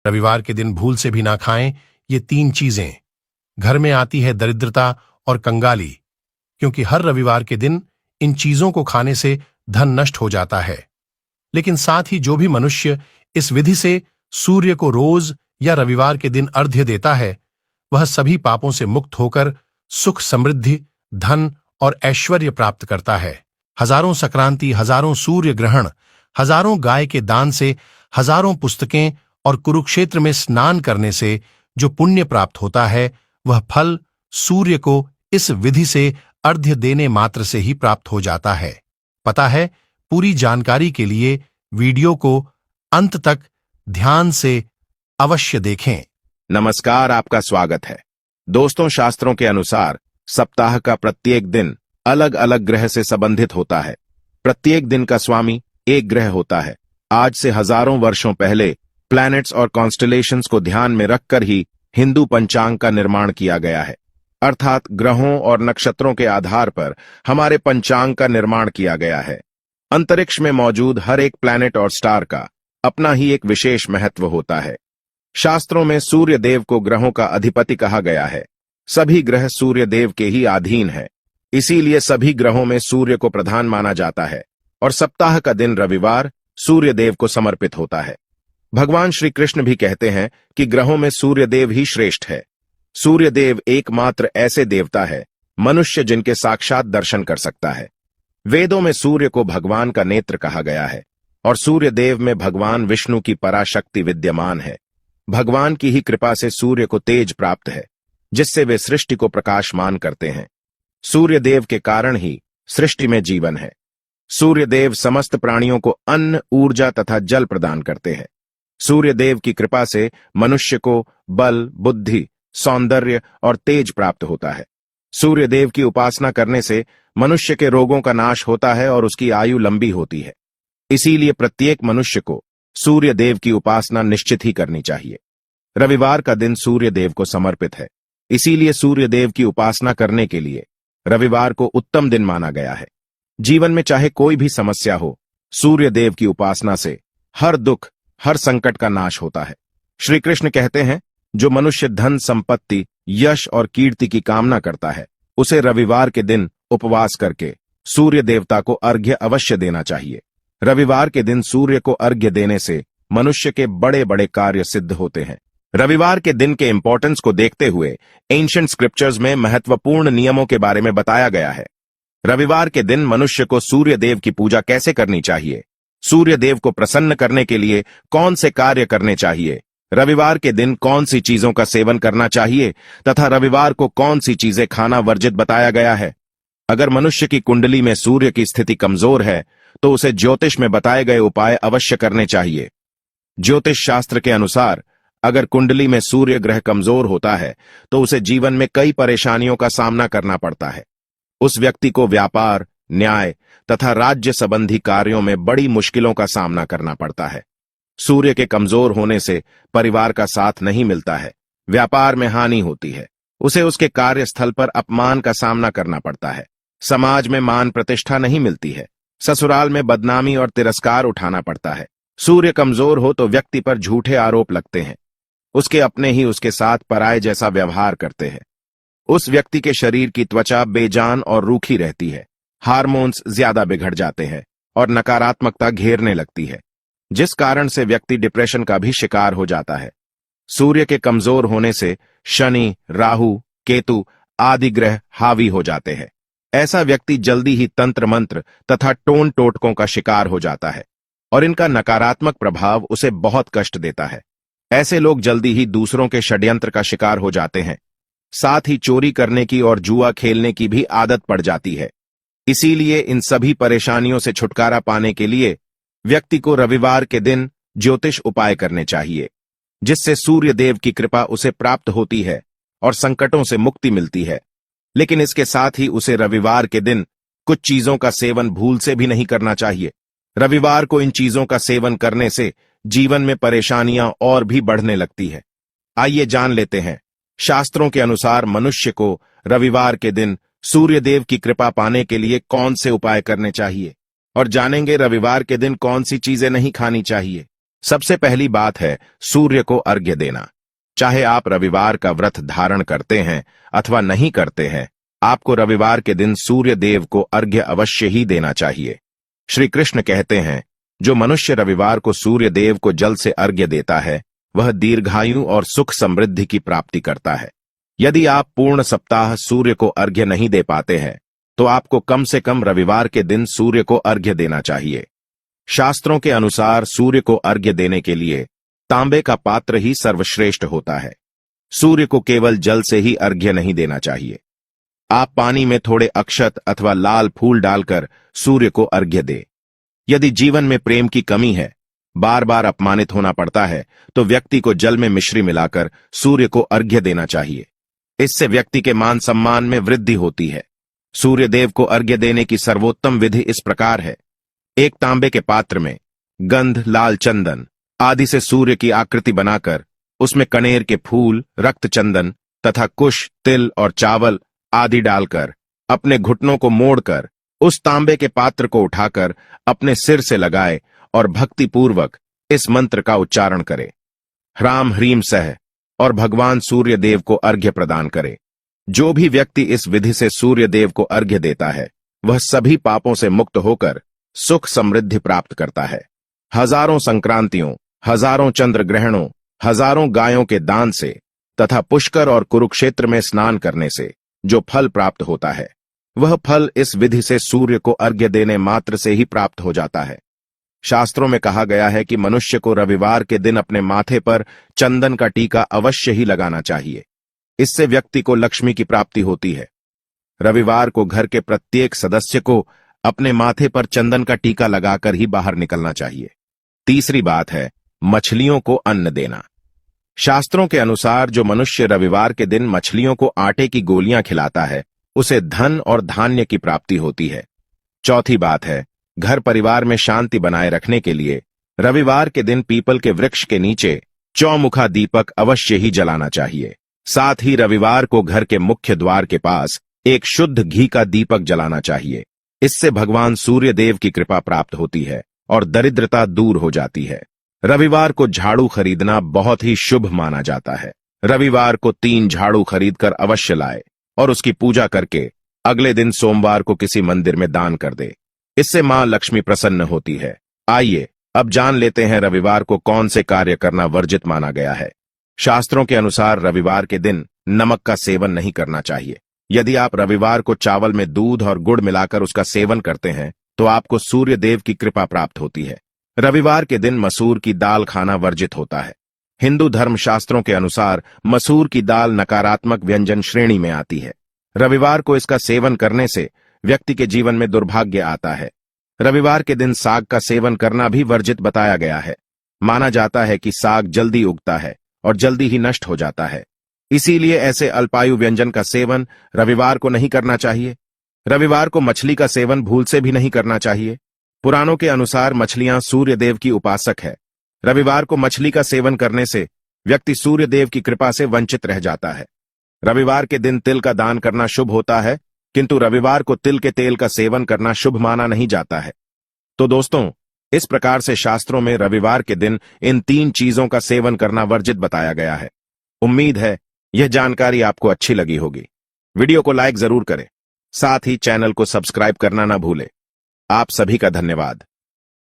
रविवार के दिन भूल से भी ना खाएं ये 3 चीजें। घर में आती है दरिद्रता और कंगाली, क्योंकि हर रविवार के दिन इन चीजों को खाने से धन नष्ट हो जाता है। लेकिन साथ ही जो भी मनुष्य इस विधि से सूर्य को रोज या रविवार के दिन अर्घ्य देता है, वह सभी पापों से मुक्त होकर सुख, समृद्धि, धन और ऐश्वर्य प्राप्त करता है। हजारों संक्रांति, हजारों सूर्य ग्रहण, हजारों गाय के दान से, हजारों पुस्तकें और कुरुक्षेत्र में स्नान करने से जो पुण्य प्राप्त होता है, वह फल सूर्य को इस विधि से अर्घ्य देने मात्र से ही प्राप्त हो जाता है। पता है? पूरी जानकारी के लिए वीडियो को अंत तक ध्यान से अवश्य देखें। नमस्कार, आपका स्वागत है। दोस्तों, शास्त्रों के अनुसार सप्ताह का प्रत्येक दिन अलग अलग ग्रह से संबंधित होता है। प्रत्येक दिन का स्वामी एक ग्रह होता है। आज से हजारों वर्षों पहले प्लैनेट्स और कॉन्स्टलेशंस को ध्यान में रखकर ही हिंदू पंचांग का निर्माण किया गया है। अर्थात ग्रहों और नक्षत्रों के आधार पर हमारे पंचांग का निर्माण किया गया है। अंतरिक्ष में मौजूद हर एक प्लैनेट और स्टार का अपना ही एक विशेष महत्व होता है। शास्त्रों में सूर्य देव को ग्रहों का अधिपति कहा गया है। सभी ग्रह सूर्य देव के ही अधीन है, इसीलिए सभी ग्रहों में सूर्य को प्रधान माना जाता है और सप्ताह का दिन रविवार सूर्य देव को समर्पित होता है। भगवान श्री कृष्ण भी कहते हैं कि ग्रहों में सूर्य देव ही श्रेष्ठ है। सूर्य देव एकमात्र ऐसे देवता है मनुष्य जिनके साक्षात दर्शन कर सकता है। वेदों में सूर्य को भगवान का नेत्र कहा गया है और सूर्य देव में भगवान विष्णु की पराशक्ति विद्यमान है। भगवान की ही कृपा से सूर्य को तेज प्राप्त है, जिससे वे सृष्टि को प्रकाशमान करते हैं। सूर्य देव के कारण ही सृष्टि में जीवन है। सूर्य देव समस्त प्राणियों को अन्न, ऊर्जा तथा जल प्रदान करते हैं। सूर्य देव की कृपा से मनुष्य को बल, बुद्धि, सौंदर्य और तेज प्राप्त होता है। सूर्य देव की उपासना करने से मनुष्य के रोगों का नाश होता है और उसकी आयु लंबी होती है। इसीलिए प्रत्येक मनुष्य को सूर्य देव की उपासना निश्चित ही करनी चाहिए। रविवार का दिन सूर्य देव को समर्पित है, इसीलिए सूर्य देव की उपासना करने के लिए रविवार को उत्तम दिन माना गया है। जीवन में चाहे कोई भी समस्या हो, सूर्य देव की उपासना से हर दुख, हर संकट का नाश होता है। श्री कृष्ण कहते हैं, जो मनुष्य धन, संपत्ति, यश और कीर्ति की कामना करता है, उसे रविवार के दिन उपवास करके सूर्य देवता को अर्घ्य अवश्य देना चाहिए। रविवार के दिन सूर्य को अर्घ्य देने से मनुष्य के बड़े बड़े कार्य सिद्ध होते हैं। रविवार के दिन के इंपॉर्टेंस को देखते हुए एंशिएंट स्क्रिप्चर्स में महत्वपूर्ण नियमों के बारे में बताया गया है। रविवार के दिन मनुष्य को सूर्य देव की पूजा कैसे करनी चाहिए, सूर्य देव को प्रसन्न करने के लिए कौन से कार्य करने चाहिए, रविवार के दिन कौन सी चीजों का सेवन करना चाहिए तथा रविवार को कौन सी चीजें खाना वर्जित बताया गया है। अगर मनुष्य की कुंडली में सूर्य की स्थिति कमजोर है तो उसे ज्योतिष में बताए गए उपाय अवश्य करने चाहिए। ज्योतिष शास्त्र के अनुसार अगर कुंडली में सूर्य ग्रह कमजोर होता है तो उसे जीवन में कई परेशानियों का सामना करना पड़ता है। उस व्यक्ति को व्यापार, न्याय तथा राज्य संबंधी कार्यों में बड़ी मुश्किलों का सामना करना पड़ता है। सूर्य के कमजोर होने से परिवार का साथ नहीं मिलता है, व्यापार में हानि होती है, उसे उसके कार्यस्थल पर अपमान का सामना करना पड़ता है, समाज में मान प्रतिष्ठा नहीं मिलती है, ससुराल में बदनामी और तिरस्कार उठाना पड़ता है। सूर्य कमजोर हो तो व्यक्ति पर झूठे आरोप लगते हैं, उसके अपने ही उसके साथ पराये जैसा व्यवहार करते हैं। उस व्यक्ति के शरीर की त्वचा बेजान और रूखी रहती है, हार्मोन्स ज्यादा बिगड़ जाते हैं और नकारात्मकता घेरने लगती है, जिस कारण से व्यक्ति डिप्रेशन का भी शिकार हो जाता है। सूर्य के कमजोर होने से शनि, राहु, केतु आदि ग्रह हावी हो जाते हैं। ऐसा व्यक्ति जल्दी ही तंत्र मंत्र तथा टोन टोटकों का शिकार हो जाता है और इनका नकारात्मक प्रभाव उसे बहुत कष्ट देता है। ऐसे लोग जल्दी ही दूसरों के षड्यंत्र का शिकार हो जाते हैं। साथ ही चोरी करने की और जुआ खेलने की भी आदत पड़ जाती है। इसीलिए इन सभी परेशानियों से छुटकारा पाने के लिए व्यक्ति को रविवार के दिन ज्योतिष उपाय करने चाहिए, जिससे सूर्य देव की कृपा उसे प्राप्त होती है और संकटों से मुक्ति मिलती है। लेकिन इसके साथ ही उसे रविवार के दिन कुछ चीजों का सेवन भूल से भी नहीं करना चाहिए। रविवार को इन चीजों का सेवन करने से जीवन में परेशानियां और भी बढ़ने लगती है। आइए जान लेते हैं, शास्त्रों के अनुसार मनुष्य को रविवार के दिन सूर्य देव की कृपा पाने के लिए कौन से उपाय करने चाहिए और जानेंगे रविवार के दिन कौन सी चीजें नहीं खानी चाहिए। सबसे पहली बात है सूर्य को अर्घ्य देना। चाहे आप रविवार का व्रत धारण करते हैं अथवा नहीं करते हैं, आपको रविवार के दिन सूर्य देव को अर्घ्य अवश्य ही देना चाहिए। श्री कृष्ण कहते हैं, जो मनुष्य रविवार को सूर्य देव को जल से अर्घ्य देता है वह दीर्घायु और सुख समृद्धि की प्राप्ति करता है। यदि आप पूर्ण सप्ताह सूर्य को अर्घ्य नहीं दे पाते हैं तो आपको कम से कम रविवार के दिन सूर्य को अर्घ्य देना चाहिए। शास्त्रों के अनुसार सूर्य को अर्घ्य देने के लिए तांबे का पात्र ही सर्वश्रेष्ठ होता है। सूर्य को केवल जल से ही अर्घ्य नहीं देना चाहिए। आप पानी में थोड़े अक्षत अथवा लाल फूल डालकर सूर्य को अर्घ्य दे। यदि जीवन में प्रेम की कमी है, बार बार अपमानित होना पड़ता है, तो व्यक्ति को जल में मिश्री मिलाकर सूर्य को अर्घ्य देना चाहिए। इससे व्यक्ति के मान सम्मान में वृद्धि होती है। सूर्य देव को अर्घ्य देने की सर्वोत्तम विधि इस प्रकार है। एक तांबे के पात्र में गंध, लाल चंदन आदि से सूर्य की आकृति बनाकर उसमें कनेर के फूल, रक्त चंदन तथा कुश, तिल और चावल आदि डालकर अपने घुटनों को मोड़कर उस तांबे के पात्र को उठाकर अपने सिर से लगाए और भक्ति पूर्वक इस मंत्र का उच्चारण करे, ह्राम ह्रीम सह, और भगवान सूर्य देव को अर्घ्य प्रदान करे। जो भी व्यक्ति इस विधि से सूर्य देव को अर्घ्य देता है वह सभी पापों से मुक्त होकर सुख समृद्धि प्राप्त करता है। हजारों संक्रांतियों, हजारों चंद्र ग्रहणों, हजारों गायों के दान से तथा पुष्कर और कुरुक्षेत्र में स्नान करने से जो फल प्राप्त होता है वह फल इस विधि से सूर्य को अर्घ्य देने मात्र से ही प्राप्त हो जाता है। शास्त्रों में कहा गया है कि मनुष्य को रविवार के दिन अपने माथे पर चंदन का टीका अवश्य ही लगाना चाहिए। इससे व्यक्ति को लक्ष्मी की प्राप्ति होती है। रविवार को घर के प्रत्येक सदस्य को अपने माथे पर चंदन का टीका लगाकर ही बाहर निकलना चाहिए। तीसरी बात है मछलियों को अन्न देना। शास्त्रों के अनुसार जो मनुष्य रविवार के दिन मछलियों को आटे की गोलियां खिलाता है उसे धन और धान्य की प्राप्ति होती है। चौथी बात है घर परिवार में शांति बनाए रखने के लिए रविवार के दिन पीपल के वृक्ष के नीचे चौमुखा दीपक अवश्य ही जलाना चाहिए। साथ ही रविवार को घर के मुख्य द्वार के पास एक शुद्ध घी का दीपक जलाना चाहिए। इससे भगवान सूर्य देव की कृपा प्राप्त होती है और दरिद्रता दूर हो जाती है। रविवार को झाड़ू खरीदना बहुत ही शुभ माना जाता है। रविवार को 3 झाड़ू खरीदकर अवश्य लाए और उसकी पूजा करके अगले दिन सोमवार को किसी मंदिर में दान कर दे। इससे मां लक्ष्मी प्रसन्न होती है। आइए अब जान लेते हैं रविवार को कौन से कार्य करना वर्जित माना गया है। शास्त्रों के अनुसार रविवार के दिन नमक का सेवन नहीं करना चाहिए। यदि आप रविवार को चावल में दूध और गुड़ मिलाकर उसका सेवन करते हैं तो आपको सूर्य देव की कृपा प्राप्त होती है। रविवार के दिन मसूर की दाल खाना वर्जित होता है। हिंदू धर्म शास्त्रों के अनुसार मसूर की दाल नकारात्मक व्यंजन श्रेणी में आती है। रविवार को इसका सेवन करने से व्यक्ति के जीवन में दुर्भाग्य आता है। रविवार के दिन साग का सेवन करना भी वर्जित बताया गया है। माना जाता है कि साग जल्दी उगता है और जल्दी ही नष्ट हो जाता है, इसीलिए ऐसे अल्पायु व्यंजन का सेवन रविवार को नहीं करना चाहिए। रविवार को मछली का सेवन भूल से भी नहीं करना चाहिए। पुराणों के अनुसार मछलियां सूर्य देव की उपासक है। रविवार को मछली का सेवन करने से व्यक्ति सूर्य देव की कृपा से वंचित रह जाता है। रविवार के दिन तिल का दान करना शुभ होता है, किंतु रविवार को तिल के तेल का सेवन करना शुभ माना नहीं जाता है। तो दोस्तों, इस प्रकार से शास्त्रों में रविवार के दिन इन 3 चीजों का सेवन करना वर्जित बताया गया है। उम्मीद है यह जानकारी आपको अच्छी लगी होगी। वीडियो को लाइक जरूर करें, साथ ही चैनल को सब्सक्राइब करना ना भूलें। आप सभी का धन्यवाद।